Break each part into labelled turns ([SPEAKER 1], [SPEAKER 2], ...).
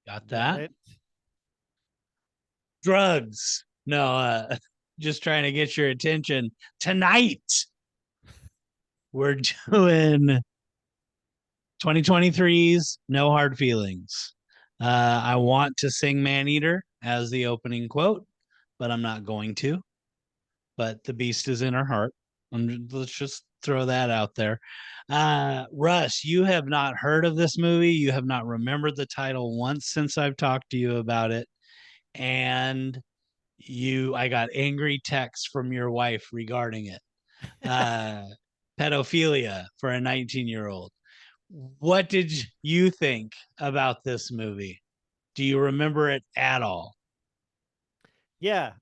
[SPEAKER 1] Got
[SPEAKER 2] Got
[SPEAKER 1] that?
[SPEAKER 2] it.
[SPEAKER 1] Drugs. No, just trying to get your attention. Tonight, we're doing 2023's No Hard Feelings. I want to sing Maneater as the opening quote, but I'm not going to. But the beast is in her heart. Let's just throw that out there. Russ, you have not heard of this movie. You have not remembered the title once since I've talked to you about it. And I got angry texts from your wife regarding it. Uh, Pedophilia for a 19-year-old. What did you think about this movie? Do you remember it at all?
[SPEAKER 2] Yeah.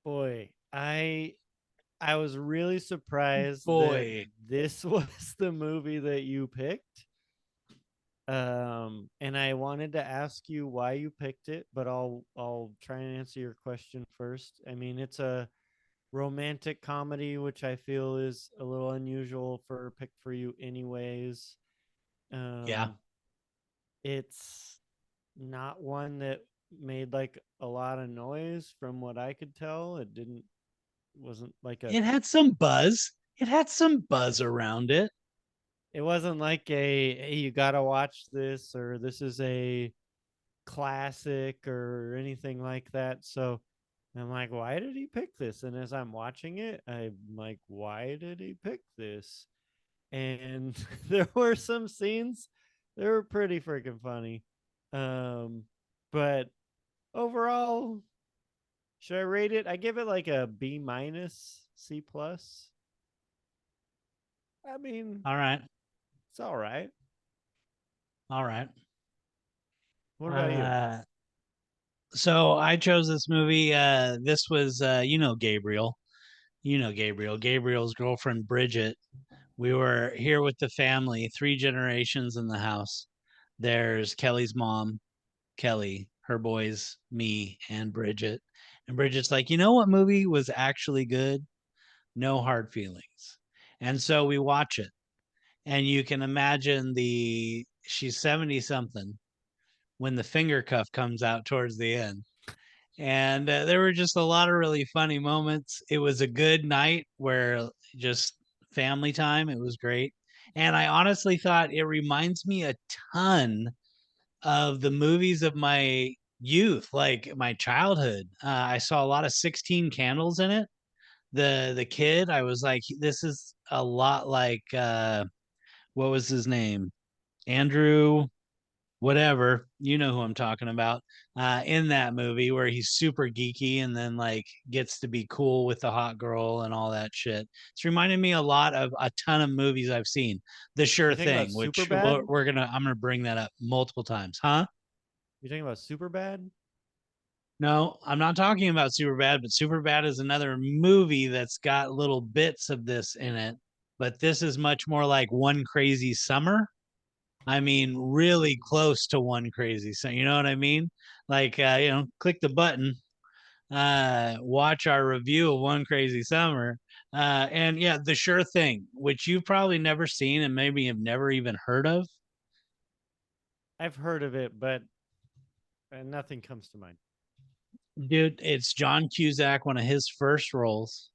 [SPEAKER 2] Boy, I was really surprised that
[SPEAKER 1] Boy,
[SPEAKER 2] this was the movie that you picked. And I wanted to ask you why you picked it, but I'll try and answer your question first. I mean, it's a romantic comedy, which I feel is a little unusual for pick for you anyways.
[SPEAKER 1] yeah.
[SPEAKER 2] Um, it's not one that made like a lot of noise from what I could tell. It didn't wasn't like a
[SPEAKER 1] It had some buzz. It had some buzz around it.
[SPEAKER 2] it wasn't like a hey, you gotta watch this or this is a classic or anything like that. So I'm like, why did he pick this? And as I'm watching it, I'm like, why did he pick this? And there were some scenes that were pretty freaking funny. Um, but overall, should I rate it? I give it like a B minus, C plus. I mean,
[SPEAKER 1] All right.
[SPEAKER 2] it's all right.
[SPEAKER 1] All right.
[SPEAKER 2] What about you?
[SPEAKER 1] Uh, so I chose this movie. This was, Gabriel. You know Gabriel. Gabriel's girlfriend, Bridget. We were here with the family, three generations in the house. There's Kelly's mom, Kelly, her boys, me, and Bridget. And Bridget's like, you know what movie was actually good? No Hard Feelings. And so we watch it. And you can imagine she's 70 something when the finger cuff comes out towards the end. And there were just a lot of really funny moments. It was a good night where just family time. It was great. And I honestly thought it reminds me a ton of the movies of my youth, like my childhood. I saw a lot of 16 Candles in it. The kid, I was like, this is a lot like what was his name? Andrew whatever, you know who I'm talking about, in that movie where he's super geeky and then like gets to be cool with the hot girl and all that shit. It's reminded me a lot of a ton of movies I've seen. The Sure
[SPEAKER 2] You talking about
[SPEAKER 1] Thing,
[SPEAKER 2] super
[SPEAKER 1] which
[SPEAKER 2] bad?
[SPEAKER 1] I'm gonna bring that up multiple times, huh?
[SPEAKER 2] You talking about super bad?
[SPEAKER 1] No, I'm not talking about Superbad, but Superbad is another movie that's got little bits of this in it. But this is much more like One Crazy Summer. I mean, really close to One Crazy Summer. You know what I mean? Like, click the button, watch our review of One Crazy Summer. And yeah, The Sure Thing, which you've probably never seen and maybe have never even heard of.
[SPEAKER 2] I've heard of it, but nothing comes to mind.
[SPEAKER 1] Dude, it's John Cusack, one of his first roles.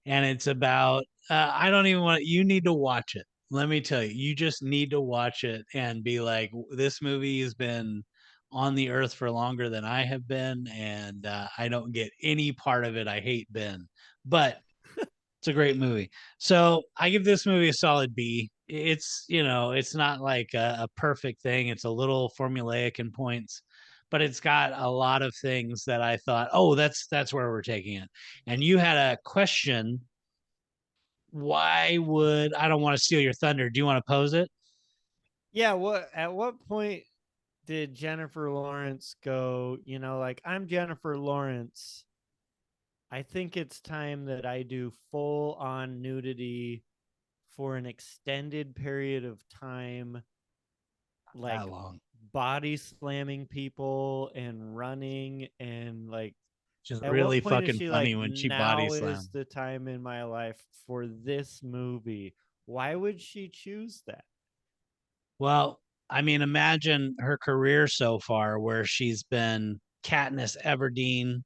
[SPEAKER 1] And it's about, I don't even want, you need to watch it. Let me tell you, you just need to watch it and be like, this movie has been on the earth for longer than I have been. And I don't get any part of it. I hate Ben, but it's a great movie. So I give this movie a solid B. It's not like a perfect thing. It's a little formulaic in points, but it's got a lot of things that I thought, oh, that's where we're taking it. And you had a question. Why would I don't want to steal your thunder? Do you want to pose it?
[SPEAKER 2] Yeah, what at what point did Jennifer Lawrence go, like I'm Jennifer Lawrence. I think it's time that I do full on nudity for an extended period of time,
[SPEAKER 1] That
[SPEAKER 2] like
[SPEAKER 1] long.
[SPEAKER 2] body slamming people and running and like
[SPEAKER 1] Just
[SPEAKER 2] at what
[SPEAKER 1] really
[SPEAKER 2] point is
[SPEAKER 1] fucking
[SPEAKER 2] she like
[SPEAKER 1] funny when she body
[SPEAKER 2] now is
[SPEAKER 1] slammed.
[SPEAKER 2] the time in my life for this movie? Why would she choose that?
[SPEAKER 1] Well, I mean, imagine her career so far, where she's been Katniss Everdeen,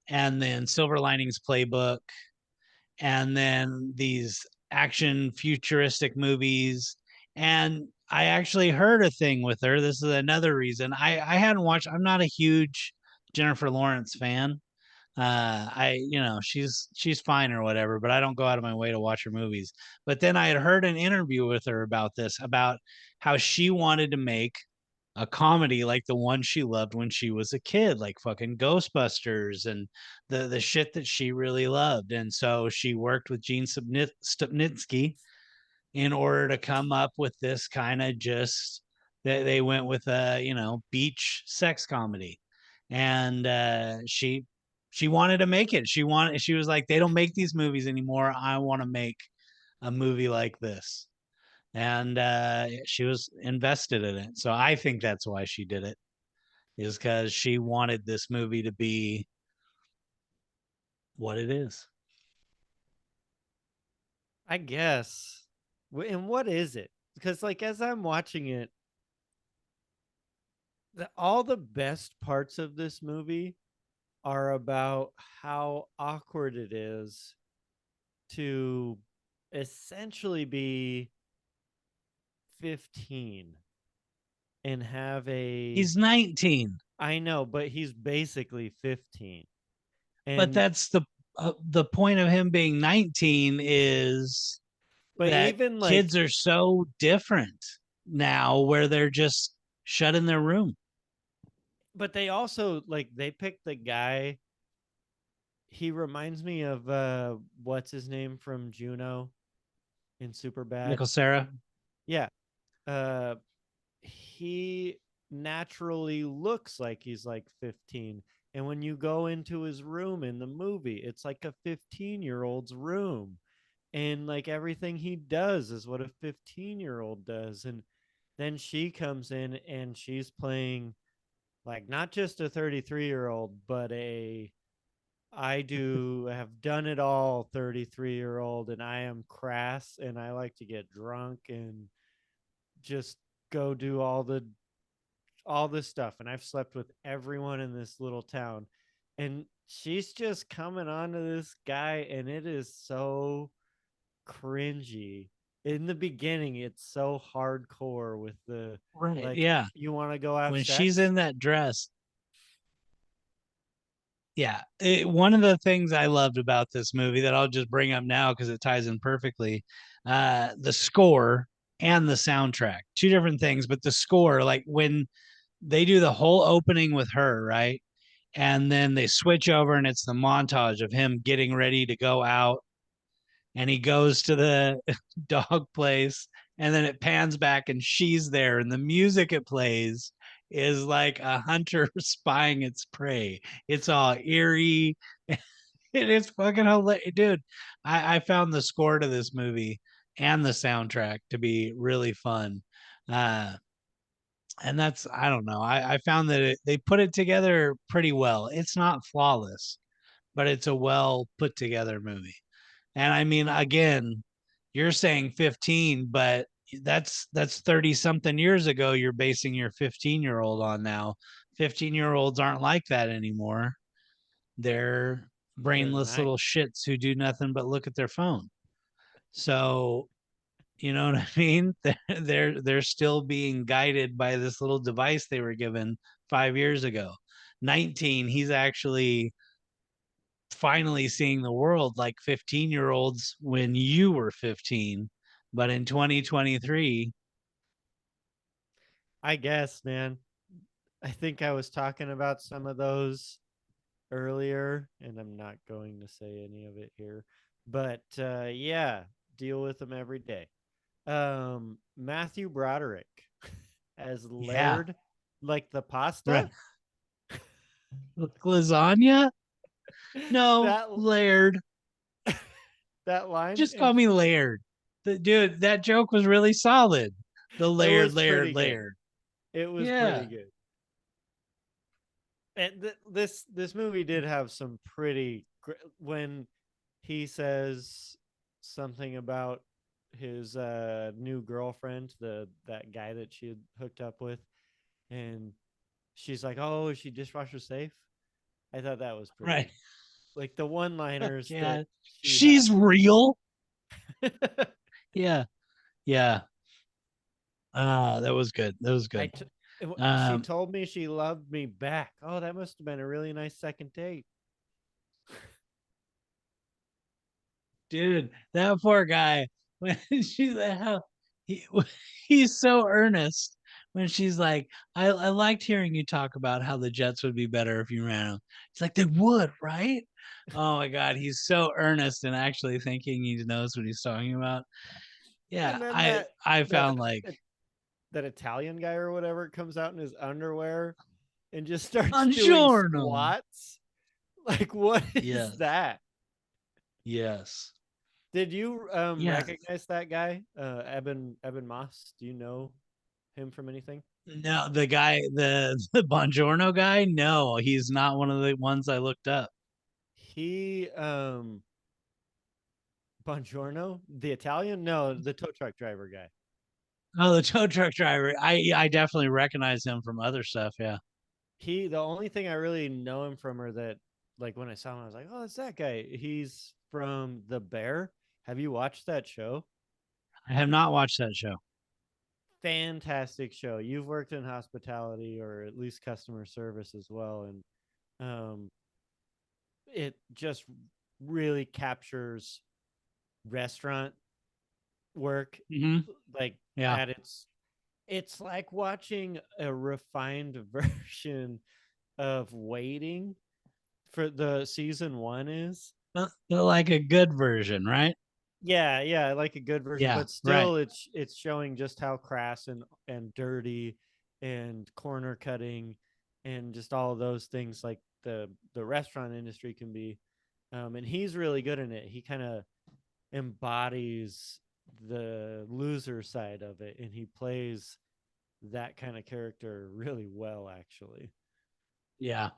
[SPEAKER 1] and then Silver Linings Playbook, and then these action futuristic movies. And I actually heard a thing with her. This is another reason I hadn't watched. I'm not a huge Jennifer Lawrence fan. She's fine or whatever, but I don't go out of my way to watch her movies. But then I had heard an interview with her about this, about how she wanted to make a comedy like the one she loved when she was a kid, like fucking Ghostbusters and the shit that she really loved. And so she worked with Gene Stupnitsky in order to come up with this kind of, just that they went with a, beach sex comedy. And she wanted to make it. She was like, they don't make these movies anymore. I want to make a movie like this. And she was invested in it. So I think that's why she did it, is because she wanted this movie to be what it is.
[SPEAKER 2] I guess. And what is it? Because like as I'm watching it, all the best parts of this movie are about how awkward it is to essentially be 15 and have a
[SPEAKER 1] He's 19,
[SPEAKER 2] I know, but he's basically 15.
[SPEAKER 1] but
[SPEAKER 2] And
[SPEAKER 1] that's the point of him being 19, is
[SPEAKER 2] but
[SPEAKER 1] that
[SPEAKER 2] even like
[SPEAKER 1] kids are so different now, where they're just shut in their room.
[SPEAKER 2] but they also like they picked the guy. He reminds me of what's his name from Juno in Superbad.
[SPEAKER 1] Nicole Sarah.
[SPEAKER 2] Yeah. Uh he naturally looks like he's like 15. And when you go into his room in the movie, it's like a 15-year-old's room. And like everything he does is what a 15-year-old does. And then she comes in and she's playing like not just a 33-year-old, but a I do have done it all 33-year-old, and I am crass and I like to get drunk and just go do all this stuff, and I've slept with everyone in this little town. And she's just coming on to this guy, and it is so cringy. In the beginning, it's so hardcore with the
[SPEAKER 1] Right.
[SPEAKER 2] like,
[SPEAKER 1] Yeah.
[SPEAKER 2] you want to go have
[SPEAKER 1] When she's
[SPEAKER 2] sex?
[SPEAKER 1] in that dress. Yeah. One of the things I loved about this movie that I'll just bring up now because it ties in perfectly, the score and the soundtrack. Two different things, but the score, like when they do the whole opening with her, right? And then they switch over and it's the montage of him getting ready to go out, and he goes to the dog place, and then it pans back and she's there, and the music it plays is like a hunter spying its prey. It's all eerie. It is fucking hilarious, dude. I found the score to this movie and the soundtrack to be really fun. uh and that's, I don't know, I found that they put it together pretty well. It's not flawless, but it's a well put together movie. And I mean, again, you're saying 15, but that's 30 something years ago you're basing your 15-year-old on now. 15-year-olds aren't like that anymore. They're
[SPEAKER 2] They're
[SPEAKER 1] brainless
[SPEAKER 2] not.
[SPEAKER 1] little shits who do nothing but look at their phone. So, you know what I mean? They're still being guided by this little device they were given 5 years ago. 19, he's actually finally seeing the world like 15-year-olds when you were 15, but in 2023.
[SPEAKER 2] I guess, man. I think I was talking about some of those earlier, and I'm not going to say any of it here. But yeah, deal with them every day. Matthew Broderick as
[SPEAKER 1] Yeah.
[SPEAKER 2] Laird, like the
[SPEAKER 1] Right.
[SPEAKER 2] pasta.
[SPEAKER 1] Lasagna. No,
[SPEAKER 2] that
[SPEAKER 1] Laird.
[SPEAKER 2] that line,
[SPEAKER 1] Just
[SPEAKER 2] and
[SPEAKER 1] call me Laird. Dude, that joke was really solid. The
[SPEAKER 2] it
[SPEAKER 1] Laird,
[SPEAKER 2] was
[SPEAKER 1] Laird,
[SPEAKER 2] pretty good.
[SPEAKER 1] Laird.
[SPEAKER 2] It was pretty
[SPEAKER 1] Yeah.
[SPEAKER 2] good. And this movie did have some pretty when he says something about his new girlfriend, the that guy that she had hooked up with, and she's like, "Oh, is she dishwasher safe?" I thought that was
[SPEAKER 1] Right.
[SPEAKER 2] pretty, like the one-liners that
[SPEAKER 1] Yeah.
[SPEAKER 2] she had.
[SPEAKER 1] She's real. Yeah. Yeah. That was good. That was
[SPEAKER 2] I
[SPEAKER 1] good.
[SPEAKER 2] t- she
[SPEAKER 1] Um,
[SPEAKER 2] told me she loved me back. Oh, that must have been a really nice second date.
[SPEAKER 1] dude, that poor guy when she's like, how he he's so earnest when she's like, I liked hearing you talk about how the Jets would be better if you ran them. He's like, they would, right? Oh my God, he's so earnest and actually thinking he knows what he's talking about. Yeah,
[SPEAKER 2] And then
[SPEAKER 1] I
[SPEAKER 2] that
[SPEAKER 1] found like
[SPEAKER 2] that Italian guy or whatever comes out in his underwear and just starts doing
[SPEAKER 1] Buongiorno.
[SPEAKER 2] squats. Like, what is
[SPEAKER 1] Yes,
[SPEAKER 2] that?
[SPEAKER 1] yes,
[SPEAKER 2] Did you
[SPEAKER 1] yeah.
[SPEAKER 2] recognize that guy, Eben Moss? Do you know him from anything?
[SPEAKER 1] No, the guy, the Buongiorno guy. No, he's not one of the ones I looked up.
[SPEAKER 2] He Buongiorno, the Italian? No, the tow truck driver guy.
[SPEAKER 1] Oh, the tow truck driver. I definitely recognize him from other stuff. Yeah,
[SPEAKER 2] The only thing I really know him from, or that, like when I saw him, I was like, oh, that's that guy. He's from The Bear. Have you watched that show?
[SPEAKER 1] I have not watched that show.
[SPEAKER 2] Fantastic show. You've worked in hospitality or at least customer service as well, and um, it just really captures restaurant work,
[SPEAKER 1] Hmm.
[SPEAKER 2] like
[SPEAKER 1] Yeah,
[SPEAKER 2] at it's like watching a refined version of Waiting for the season one is.
[SPEAKER 1] but like a good version, right?
[SPEAKER 2] Yeah, yeah, like a good version,
[SPEAKER 1] Yeah,
[SPEAKER 2] but
[SPEAKER 1] right.
[SPEAKER 2] still it's showing just how crass and dirty and corner cutting and just all of those things like the restaurant industry can be. And he's really good in it. He kind of embodies the loser side of it, and he plays that kind of character really well, actually.
[SPEAKER 1] Yeah,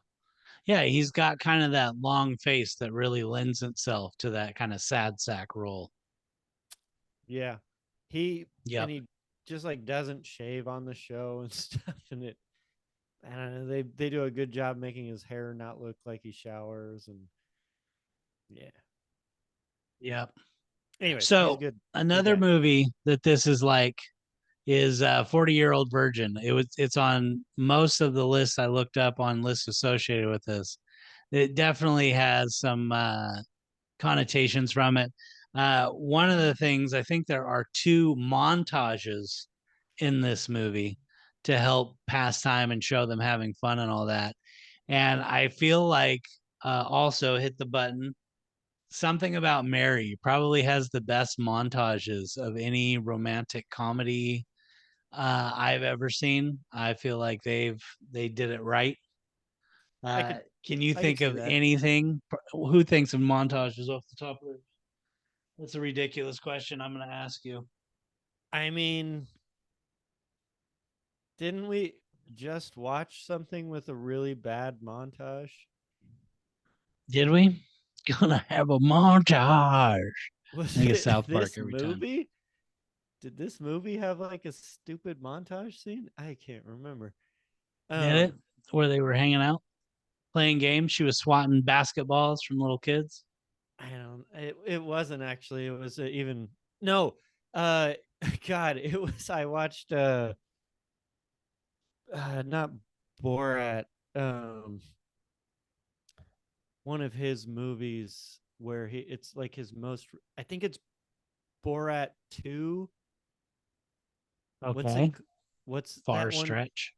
[SPEAKER 1] yeah. He's got kind of that long face that really lends itself to that kind of sad sack role.
[SPEAKER 2] Yeah, he and
[SPEAKER 1] Yep.
[SPEAKER 2] he just like doesn't shave on the show and stuff, and it I don't know. They do a good job making his hair not look like he showers, and yeah.
[SPEAKER 1] Yep.
[SPEAKER 2] Anyways, he's
[SPEAKER 1] So
[SPEAKER 2] good. Good
[SPEAKER 1] another
[SPEAKER 2] guy.
[SPEAKER 1] movie that this is like is 40-year-old virgin. It's on most of the lists I looked up on lists associated with this. It definitely has some connotations from it. One of the things, I think there are two montages in this movie to help pass time and show them having fun and all that. And I feel like also hit the button. Something About Mary probably has the best montages of any romantic comedy I've ever seen. I feel like they did it right.
[SPEAKER 2] I could
[SPEAKER 1] Can you
[SPEAKER 2] I could
[SPEAKER 1] think
[SPEAKER 2] see
[SPEAKER 1] of
[SPEAKER 2] that.
[SPEAKER 1] anything? Who thinks of montages off the top of their? That's a ridiculous question. I'm going to ask you.
[SPEAKER 2] I mean, didn't we just watch something with a really bad montage?
[SPEAKER 1] Did we? Gonna have a montage. I
[SPEAKER 2] Was
[SPEAKER 1] think it's
[SPEAKER 2] it
[SPEAKER 1] South Park
[SPEAKER 2] this
[SPEAKER 1] every time.
[SPEAKER 2] movie? Did this movie have like a stupid montage scene? I can't remember.
[SPEAKER 1] Did it?
[SPEAKER 2] Um,
[SPEAKER 1] Where they were hanging out, playing games. She was swatting basketballs from little kids.
[SPEAKER 2] I don't. It wasn't actually. It was even no. Uh, God, it was. I watched not Borat. Um, one of his movies where it's like his most. I think it's Borat 2. What's it?
[SPEAKER 1] Okay.
[SPEAKER 2] What's
[SPEAKER 1] Far
[SPEAKER 2] that one?
[SPEAKER 1] stretch.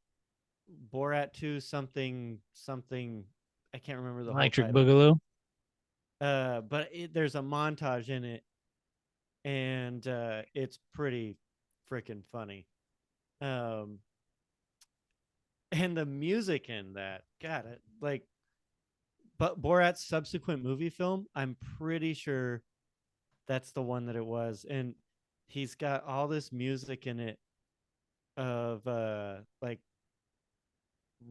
[SPEAKER 2] Borat 2 something something. I can't remember the whole
[SPEAKER 1] Electric
[SPEAKER 2] title.
[SPEAKER 1] Boogaloo.
[SPEAKER 2] But there's a montage in it, and it's pretty freaking funny. Um, and the music in that, God, like, but Borat's subsequent movie film, I'm pretty sure that's the one that it was, and he's got all this music in it of like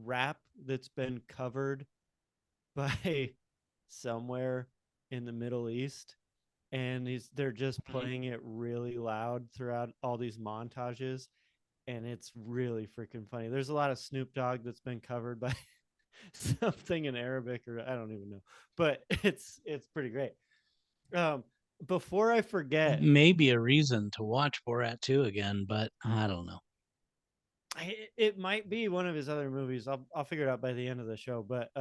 [SPEAKER 2] rap that's been covered by somewhere in the Middle East, and they're just
[SPEAKER 1] Mhm.
[SPEAKER 2] playing it really loud throughout all these montages, and it's really freaking funny. There's a lot of Snoop Dogg that's been covered by something in Arabic, or I don't even know, but it's pretty great. Um, Before I
[SPEAKER 1] That
[SPEAKER 2] forget,
[SPEAKER 1] may be a reason to watch Borat 2 again, but I don't know.
[SPEAKER 2] it might be one of his other movies. I'll figure it out by the end of the show. But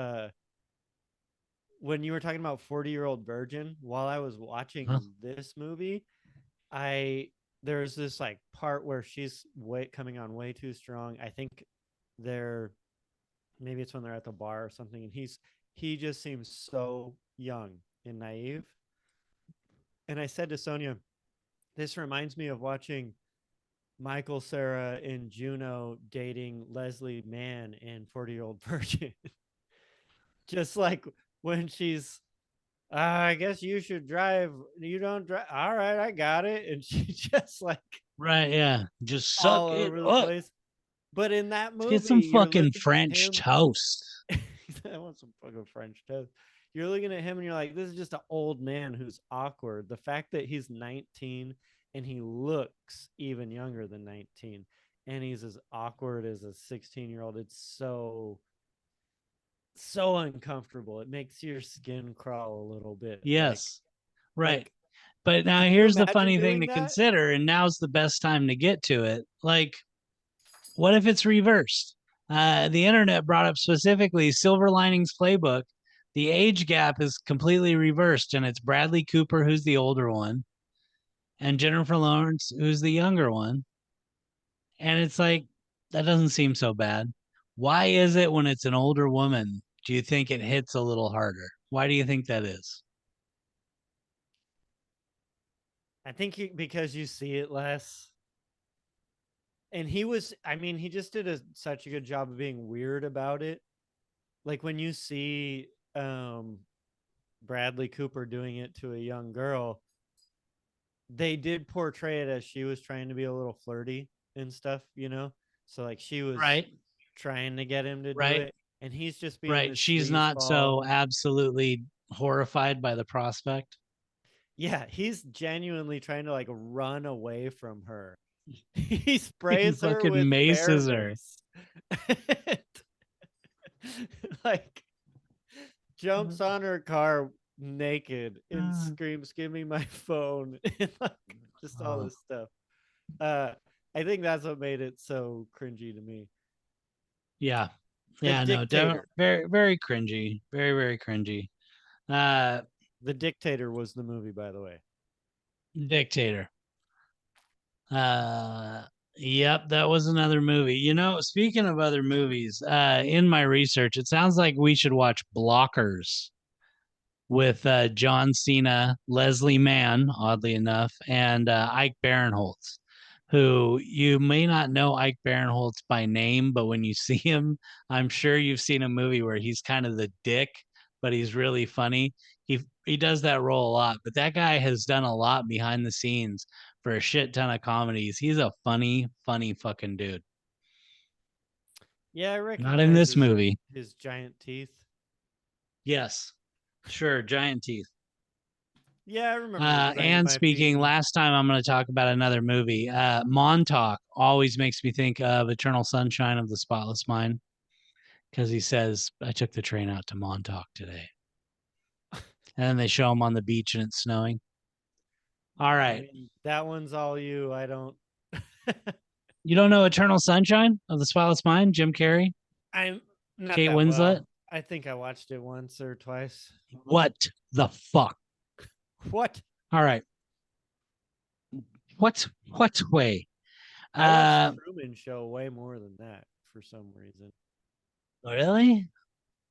[SPEAKER 2] when you were talking about 40-year-old virgin, while I was
[SPEAKER 1] Huh?
[SPEAKER 2] watching this movie, I there's this like part where she's way coming on way too strong. I think they're maybe it's when they're at the bar or something, and he just seems so young and naive. And I said to Sonia, this reminds me of watching Michael Sarah and Juno dating Leslie Mann in 40-Year-Old Virgin. Just like when she's, I guess you should drive. You don't drive. All right, I got it. And she just like
[SPEAKER 1] Right, yeah. Just
[SPEAKER 2] all
[SPEAKER 1] suck it
[SPEAKER 2] over the
[SPEAKER 1] up.
[SPEAKER 2] place. But in that
[SPEAKER 1] Let's get
[SPEAKER 2] movie,
[SPEAKER 1] some
[SPEAKER 2] you're
[SPEAKER 1] fucking
[SPEAKER 2] looking at
[SPEAKER 1] French
[SPEAKER 2] him.
[SPEAKER 1] toast.
[SPEAKER 2] I want some fucking French toast. You're looking at him and you're like, this is just an old man who's awkward. The fact that he's 19 and he looks even younger than 19 and he's as awkward as a 16-year-old, it's so uncomfortable. It makes your skin crawl a little bit.
[SPEAKER 1] Yes. Right.
[SPEAKER 2] Like
[SPEAKER 1] But now
[SPEAKER 2] could you
[SPEAKER 1] here's the
[SPEAKER 2] imagine
[SPEAKER 1] funny thing
[SPEAKER 2] doing
[SPEAKER 1] to
[SPEAKER 2] that?
[SPEAKER 1] consider, and now's the best time to get to it. Like, what if it's reversed? The internet brought up specifically Silver Linings Playbook. The age gap is completely reversed, and it's Bradley Cooper, who's the older one, and Jennifer Lawrence, who's the younger one. And it's like, that doesn't seem so bad. Why is it when it's an older woman, do you think it hits a little harder? Why do you think that is?
[SPEAKER 2] I think because you see it less. And I mean, he just did such a good job of being weird about it. Like when you see Bradley Cooper doing it to a young girl, they did portray it as she was trying to be a little flirty and stuff, you know? So like she was
[SPEAKER 1] Right,
[SPEAKER 2] trying to get him to do
[SPEAKER 1] right,
[SPEAKER 2] it, and he's just being
[SPEAKER 1] right.
[SPEAKER 2] this
[SPEAKER 1] She's not
[SPEAKER 2] sleazeball.
[SPEAKER 1] so absolutely horrified by the prospect.
[SPEAKER 2] Yeah, he's genuinely trying to like run away from her. He
[SPEAKER 1] He
[SPEAKER 2] sprays her
[SPEAKER 1] fucking
[SPEAKER 2] with bear
[SPEAKER 1] maces her.
[SPEAKER 2] mace. Like jumps on her car naked and screams, "Give me my phone!" and like just all
[SPEAKER 1] Oh,
[SPEAKER 2] this stuff. Uh, I think that's what made it so cringy to me.
[SPEAKER 1] yeah.
[SPEAKER 2] The
[SPEAKER 1] Yeah, no,
[SPEAKER 2] Dictator.
[SPEAKER 1] very, very cringy. Very, very cringy. Uh,
[SPEAKER 2] The Dictator was the movie, by the way.
[SPEAKER 1] Dictator. Yep, that was another movie. You know, speaking of other movies, in my research, it sounds like we should watch Blockers with John Cena, Leslie Mann, oddly enough, and Ike Barinholtz, who you may not know Ike Barinholtz by name, but when you see him, I'm sure you've seen a movie where he's kind of the dick, but he's really funny. He does that role a lot, but that guy has done a lot behind the scenes for a shit ton of comedies. He's a funny, funny fucking dude.
[SPEAKER 2] Yeah, I
[SPEAKER 1] Not in
[SPEAKER 2] recognize
[SPEAKER 1] this movie.
[SPEAKER 2] his giant teeth.
[SPEAKER 1] Yes, sure, giant teeth.
[SPEAKER 2] Yeah, I remember grinding
[SPEAKER 1] And
[SPEAKER 2] my teeth.
[SPEAKER 1] speaking, last time I'm going to talk about another movie. Montauk always makes me think of Eternal Sunshine of the Spotless Mind because he says, I took the train out to Montauk today. And then they show him on the beach and it's snowing. All
[SPEAKER 2] I
[SPEAKER 1] right.
[SPEAKER 2] mean, that one's all you. I don't.
[SPEAKER 1] You don't know Eternal Sunshine of the Spotless Mind? Jim Carrey,
[SPEAKER 2] I'm not
[SPEAKER 1] Kate
[SPEAKER 2] that
[SPEAKER 1] Winslet?
[SPEAKER 2] well. I think I watched it once or twice.
[SPEAKER 1] What the fuck?
[SPEAKER 2] What?
[SPEAKER 1] All right. What way?
[SPEAKER 2] I watched
[SPEAKER 1] Uh,
[SPEAKER 2] Truman Show way more than that for some reason.
[SPEAKER 1] really?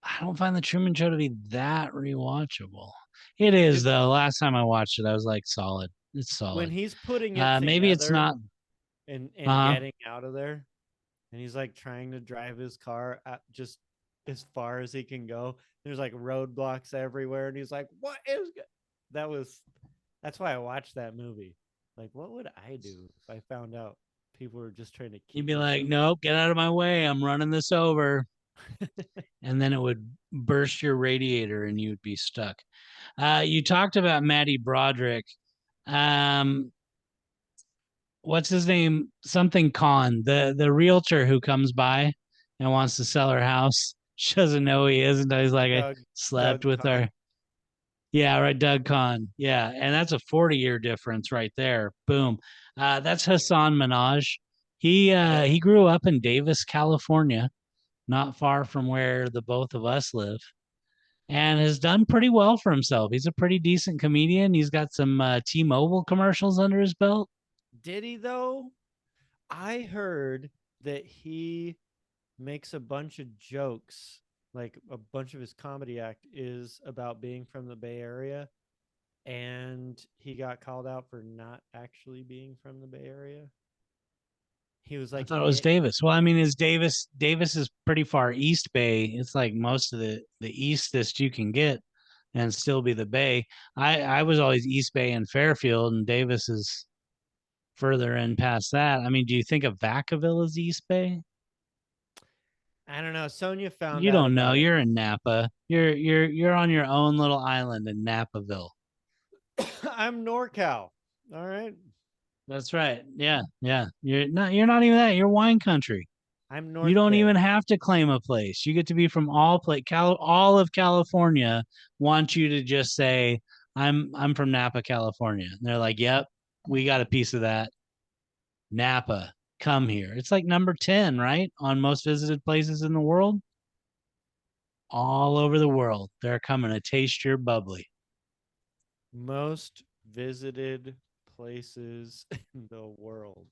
[SPEAKER 1] I don't find the Truman Show to be that rewatchable. It is
[SPEAKER 2] It,
[SPEAKER 1] though. Last time I watched it, I was like, solid. It's
[SPEAKER 2] when
[SPEAKER 1] solid.
[SPEAKER 2] he's putting it
[SPEAKER 1] Maybe it's
[SPEAKER 2] together
[SPEAKER 1] not.
[SPEAKER 2] and
[SPEAKER 1] Uh huh.
[SPEAKER 2] getting out of there, and he's like trying to drive his car just as far as he can go. There's like roadblocks everywhere, and he's like, "What is?" That was that's why I watched that movie. Like, what would I do if I found out people were just trying to
[SPEAKER 1] You'd
[SPEAKER 2] keep
[SPEAKER 1] be
[SPEAKER 2] me
[SPEAKER 1] like,
[SPEAKER 2] from?
[SPEAKER 1] nope, get out of my way. I'm running this over. and then it would burst your radiator and you'd be stuck. You talked about Matty Broderick. Um, what's his name? Something Khan, the realtor who comes by and wants to sell her house. She doesn't know who he is until he's like, I
[SPEAKER 2] Doug
[SPEAKER 1] slept
[SPEAKER 2] Doug
[SPEAKER 1] with her.
[SPEAKER 2] Kahn.
[SPEAKER 1] Yeah, right, Doug Khan. Yeah, and that's a 40-year difference right there. Boom. That's Hassan Minaj. He grew up in Davis, California, not far from where the both of us live, and has done pretty well for himself. He's a pretty decent comedian. He's got some T-Mobile commercials under his belt.
[SPEAKER 2] Did he though? I heard that he makes a bunch of jokes, like a bunch of his comedy act is about being from the Bay Area, and he got called out for not actually being from the Bay Area. He was
[SPEAKER 1] I
[SPEAKER 2] like,
[SPEAKER 1] thought it was Davis. Well, I mean, is Davis is pretty far East Bay. It's like most of the eastest you can get and still be the Bay. I was always East Bay and Fairfield, and Davis is further in past that. I mean, do you think of Vacaville as East Bay?
[SPEAKER 2] I don't know. Sonia found
[SPEAKER 1] You
[SPEAKER 2] out
[SPEAKER 1] don't know.
[SPEAKER 2] about it.
[SPEAKER 1] You're in Napa. You're on your own little island in Napaville.
[SPEAKER 2] I'm NorCal. All right.
[SPEAKER 1] That's right. Yeah, yeah. You're not even that. You're wine country.
[SPEAKER 2] I'm
[SPEAKER 1] You
[SPEAKER 2] North
[SPEAKER 1] don't
[SPEAKER 2] Bay.
[SPEAKER 1] even have to claim a place. You get to be from all of California want you to just say I'm from Napa, California. And they're like, "Yep, we got a piece of that. Napa, come here." It's like number 10, right? On most visited places in the world. All over the world. They're coming to taste your bubbly.
[SPEAKER 2] Most visited places in the world.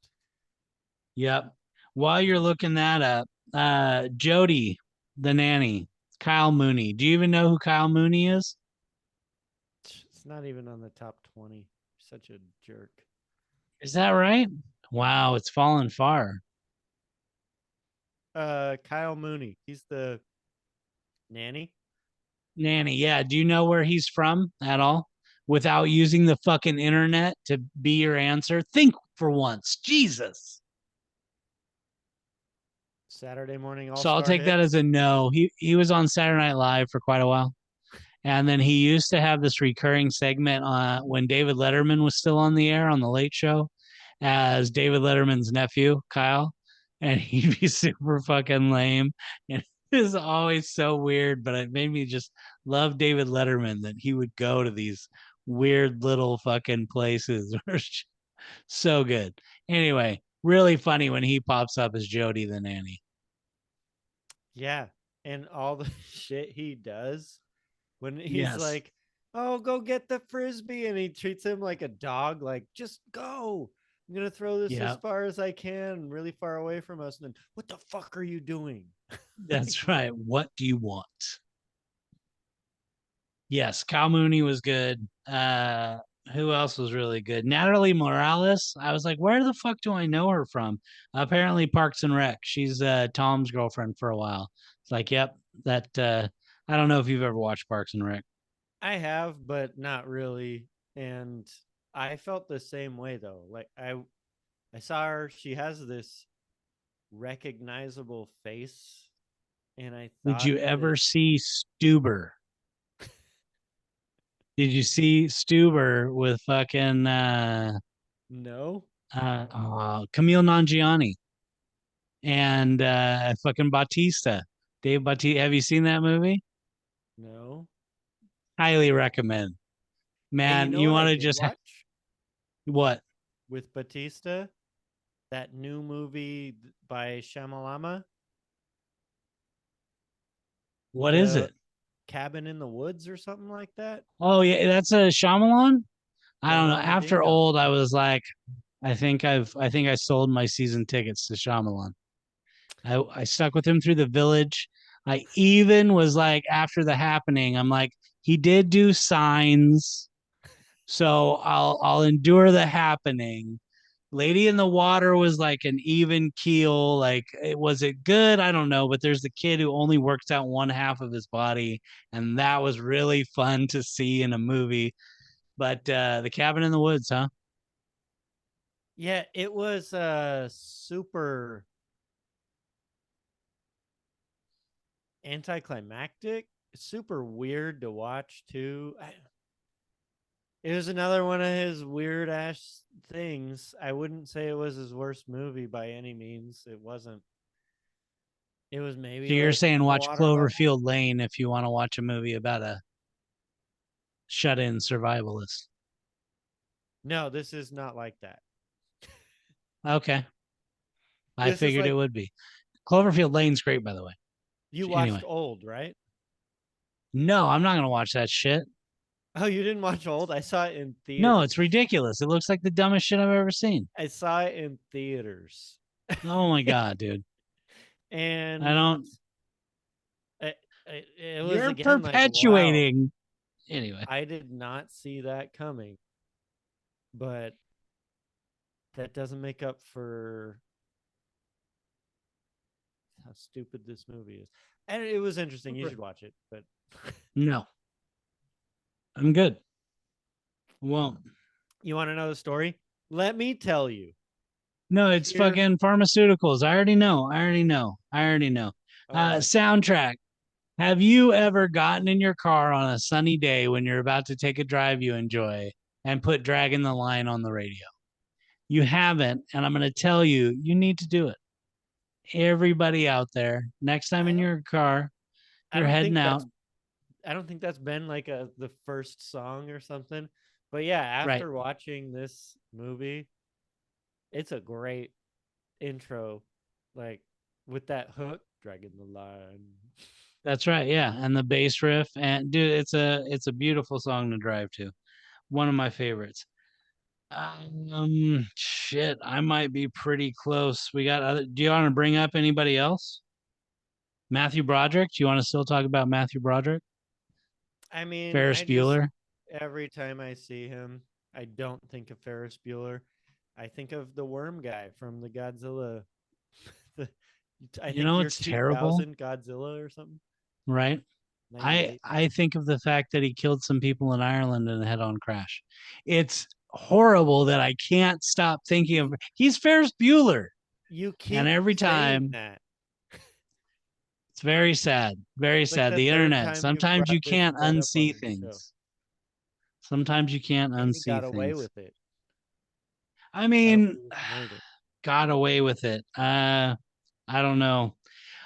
[SPEAKER 1] Yep. While you're looking that up, Jody, the nanny, Kyle Mooney. Do you even know who Kyle Mooney is?
[SPEAKER 2] It's not even on the top 20. Such a jerk.
[SPEAKER 1] Is that right? Wow, it's fallen far.
[SPEAKER 2] Kyle Mooney. He's the nanny.
[SPEAKER 1] Nanny, yeah. Do you know where he's from at all? Without using the fucking internet to be your answer? Think for once. Jesus.
[SPEAKER 2] Saturday morning all
[SPEAKER 1] So I'll
[SPEAKER 2] star
[SPEAKER 1] take that as a
[SPEAKER 2] hits.
[SPEAKER 1] no. He was on Saturday Night Live for quite a while. And then he used to have this recurring segment when David Letterman was still on the air on the Late Show as David Letterman's nephew, Kyle. And he'd be super fucking lame. And it was always so weird, but it made me just love David Letterman that he would go to these weird little fucking places. So good. Anyway, really funny when he pops up as Jody the nanny.
[SPEAKER 2] Yeah. And all the shit he does when he's
[SPEAKER 1] Yes.
[SPEAKER 2] like, oh, go get the frisbee. And he treats him like a dog, like, just go. I'm going to throw this as
[SPEAKER 1] Yeah,
[SPEAKER 2] far as I can, really far away from us. And then, what the fuck are you doing?
[SPEAKER 1] that's right. What do you want? Yes, Kyle Mooney was good. Who else was really good? Natalie Morales. I was like, where the fuck do I know her from? Apparently Parks and Rec. She's Tom's girlfriend for a while. It's like, yep, that I don't know if you've ever watched Parks and Rec.
[SPEAKER 2] I have, but not really. And I felt the same way though. Like I saw her, she has this recognizable face, and I
[SPEAKER 1] Did
[SPEAKER 2] thought
[SPEAKER 1] you
[SPEAKER 2] that
[SPEAKER 1] ever see Stuber? Did you see Stuber with fucking
[SPEAKER 2] no,
[SPEAKER 1] Camille Nangiani and fucking Bautista? Dave Bautista. Have you seen that movie?
[SPEAKER 2] no.
[SPEAKER 1] Highly recommend.
[SPEAKER 2] Hey, you
[SPEAKER 1] Man,
[SPEAKER 2] know
[SPEAKER 1] you
[SPEAKER 2] what I
[SPEAKER 1] want to
[SPEAKER 2] did
[SPEAKER 1] just
[SPEAKER 2] watch
[SPEAKER 1] what?
[SPEAKER 2] with Batista? That new movie by Shamalama,
[SPEAKER 1] What is
[SPEAKER 2] the
[SPEAKER 1] it?
[SPEAKER 2] Cabin in the Woods or something like that.
[SPEAKER 1] Oh yeah, that's a Shyamalan. I don't know.
[SPEAKER 2] Ding a ding
[SPEAKER 1] After
[SPEAKER 2] dong.
[SPEAKER 1] old, I was like, I think I sold my season tickets to Shyamalan. I stuck with him through The Village. I even was like, after The Happening, I'm like, he did do Signs, so I'll endure The Happening. Lady in the Water was like an even keel. Like, was it good? I don't know. But there's the kid who only works out one half of his body, and that was really fun to see in a movie. But The Cabin in the Woods, huh?
[SPEAKER 2] Yeah, it was super anticlimactic. Super weird to watch too. It was another one of his weird ass things. I wouldn't say it was his worst movie by any means. It wasn't. It was
[SPEAKER 1] So
[SPEAKER 2] maybe
[SPEAKER 1] you're
[SPEAKER 2] like
[SPEAKER 1] saying
[SPEAKER 2] on the
[SPEAKER 1] watch
[SPEAKER 2] water level.
[SPEAKER 1] Cloverfield Lane if you want to watch a movie about a shut-in survivalist.
[SPEAKER 2] No, this is not like that.
[SPEAKER 1] Okay. I
[SPEAKER 2] This is
[SPEAKER 1] figured it
[SPEAKER 2] like
[SPEAKER 1] would be. Cloverfield Lane's great, by the way.
[SPEAKER 2] you watched
[SPEAKER 1] Anyway,
[SPEAKER 2] Old, right?
[SPEAKER 1] no, I'm not going to watch that shit.
[SPEAKER 2] Oh, you didn't watch Old? I saw it in
[SPEAKER 1] No, it's
[SPEAKER 2] theaters.
[SPEAKER 1] ridiculous. It looks like the dumbest shit I've ever seen.
[SPEAKER 2] I saw it in theaters.
[SPEAKER 1] Oh my God, dude. I
[SPEAKER 2] And
[SPEAKER 1] don't.
[SPEAKER 2] it was
[SPEAKER 1] You're
[SPEAKER 2] again like, wow,
[SPEAKER 1] perpetuating. Anyway,
[SPEAKER 2] I did not see that coming. But that doesn't make up for how stupid this movie is. And it was interesting. You should watch it. But
[SPEAKER 1] no, I'm good. Well,
[SPEAKER 2] you want to know the story? Let me tell you.
[SPEAKER 1] no, it's
[SPEAKER 2] Here,
[SPEAKER 1] fucking pharmaceuticals. I already know. I already know. I already know.
[SPEAKER 2] all right.
[SPEAKER 1] Soundtrack. Have you ever gotten in your car on a sunny day when you're about to take a drive you enjoy and put Dragging the Line on the radio? You haven't, and I'm going to tell you, you need to do it. Everybody out there, next time
[SPEAKER 2] I
[SPEAKER 1] in
[SPEAKER 2] don't.
[SPEAKER 1] your car,
[SPEAKER 2] I
[SPEAKER 1] you're
[SPEAKER 2] don't
[SPEAKER 1] heading
[SPEAKER 2] think
[SPEAKER 1] out.
[SPEAKER 2] that's. I don't think that's been like the first song or something. But yeah,
[SPEAKER 1] Right.
[SPEAKER 2] after watching this movie, it's a great intro, like with that hook, dragging the line.
[SPEAKER 1] That's right. Yeah. And the bass riff. And dude, it's a beautiful song to drive to. One of my favorites. Shit, I might be pretty close. We got other. Do you want to bring up anybody else? Matthew Broderick. Do you want to still talk about Matthew Broderick?
[SPEAKER 2] I mean,
[SPEAKER 1] Ferris Bueller.
[SPEAKER 2] every time I see him, I don't think of Ferris Bueller. I think of the worm guy from the Godzilla. the, I
[SPEAKER 1] You
[SPEAKER 2] think
[SPEAKER 1] know
[SPEAKER 2] year
[SPEAKER 1] it's terrible,
[SPEAKER 2] 2000 Godzilla or something.
[SPEAKER 1] right? I
[SPEAKER 2] 98.
[SPEAKER 1] I think of the fact that he killed some people in Ireland in a head-on crash. It's horrible that I can't stop thinking of. He's Ferris Bueller,
[SPEAKER 2] You
[SPEAKER 1] and
[SPEAKER 2] keep
[SPEAKER 1] every
[SPEAKER 2] saying
[SPEAKER 1] time
[SPEAKER 2] that.
[SPEAKER 1] it's very sad. Very
[SPEAKER 2] It's like
[SPEAKER 1] sad.
[SPEAKER 2] the
[SPEAKER 1] The
[SPEAKER 2] third
[SPEAKER 1] internet.
[SPEAKER 2] time you've
[SPEAKER 1] Sometimes you
[SPEAKER 2] brought this
[SPEAKER 1] can't
[SPEAKER 2] right up on
[SPEAKER 1] unsee
[SPEAKER 2] the show.
[SPEAKER 1] things. Sometimes you can't
[SPEAKER 2] And he
[SPEAKER 1] unsee
[SPEAKER 2] got away
[SPEAKER 1] things.
[SPEAKER 2] with it.
[SPEAKER 1] I mean,
[SPEAKER 2] Murder.
[SPEAKER 1] got away with it. I don't know.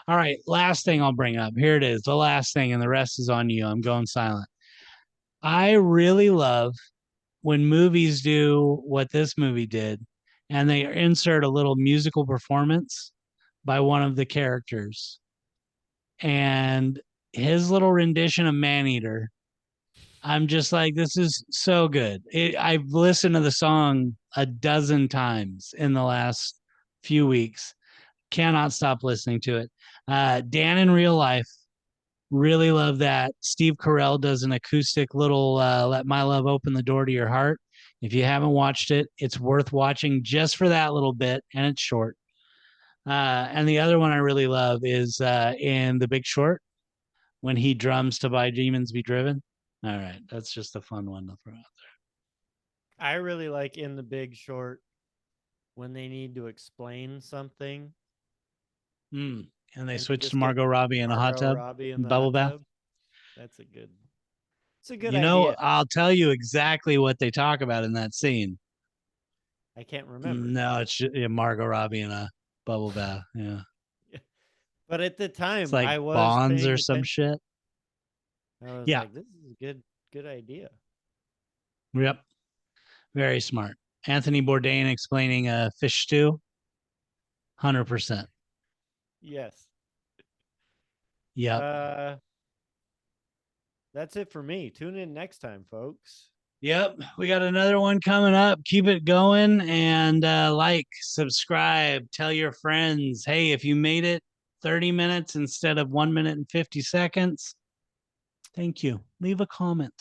[SPEAKER 1] All right, last thing I'll bring up. Here it is, the last thing, and the rest is on you. I'm going silent. I really love when movies do what this movie did, and they insert a little musical performance by one of the characters. And his little rendition of Maneater, I'm just like, this is so good. I've listened to the song a dozen times in the last few weeks. Cannot stop listening to it. Dan in Real Life, really love that. Steve Carell does an acoustic little Let My Love Open the Door to Your Heart. If you haven't watched it, it's worth watching just for that little bit, and it's short. And the other one I really love is in The Big Short when he drums to By Demons Be Driven. All right, that's just a fun one to throw out
[SPEAKER 2] I really like in The Big Short when they need to explain something.
[SPEAKER 1] And they
[SPEAKER 2] And
[SPEAKER 1] switched to
[SPEAKER 2] just get
[SPEAKER 1] Margot Robbie in a hot
[SPEAKER 2] Margot
[SPEAKER 1] tub,
[SPEAKER 2] Robbie in the
[SPEAKER 1] bubble
[SPEAKER 2] hot
[SPEAKER 1] bath.
[SPEAKER 2] tub. That's a good. It's a good
[SPEAKER 1] You know,
[SPEAKER 2] idea.
[SPEAKER 1] I'll tell you exactly what they talk about in that scene.
[SPEAKER 2] I can't remember.
[SPEAKER 1] No, it's just, yeah, Margot Robbie in a bubble bath. Yeah.
[SPEAKER 2] But at the
[SPEAKER 1] It's
[SPEAKER 2] time,
[SPEAKER 1] like
[SPEAKER 2] I was
[SPEAKER 1] Bonds
[SPEAKER 2] paying
[SPEAKER 1] or some
[SPEAKER 2] attention.
[SPEAKER 1] shit.
[SPEAKER 2] I was
[SPEAKER 1] Yeah.
[SPEAKER 2] like, this is a good idea.
[SPEAKER 1] Yep. Very smart. Anthony Bourdain explaining a fish stew. 100%.
[SPEAKER 2] Yes.
[SPEAKER 1] Yep.
[SPEAKER 2] That's it for me. Tune in next time, folks.
[SPEAKER 1] Yep. We got another one coming up. Keep it going and like, subscribe, tell your friends. Hey, if you made it 30 minutes instead of 1 minute and 50 seconds, thank you. Leave a comment.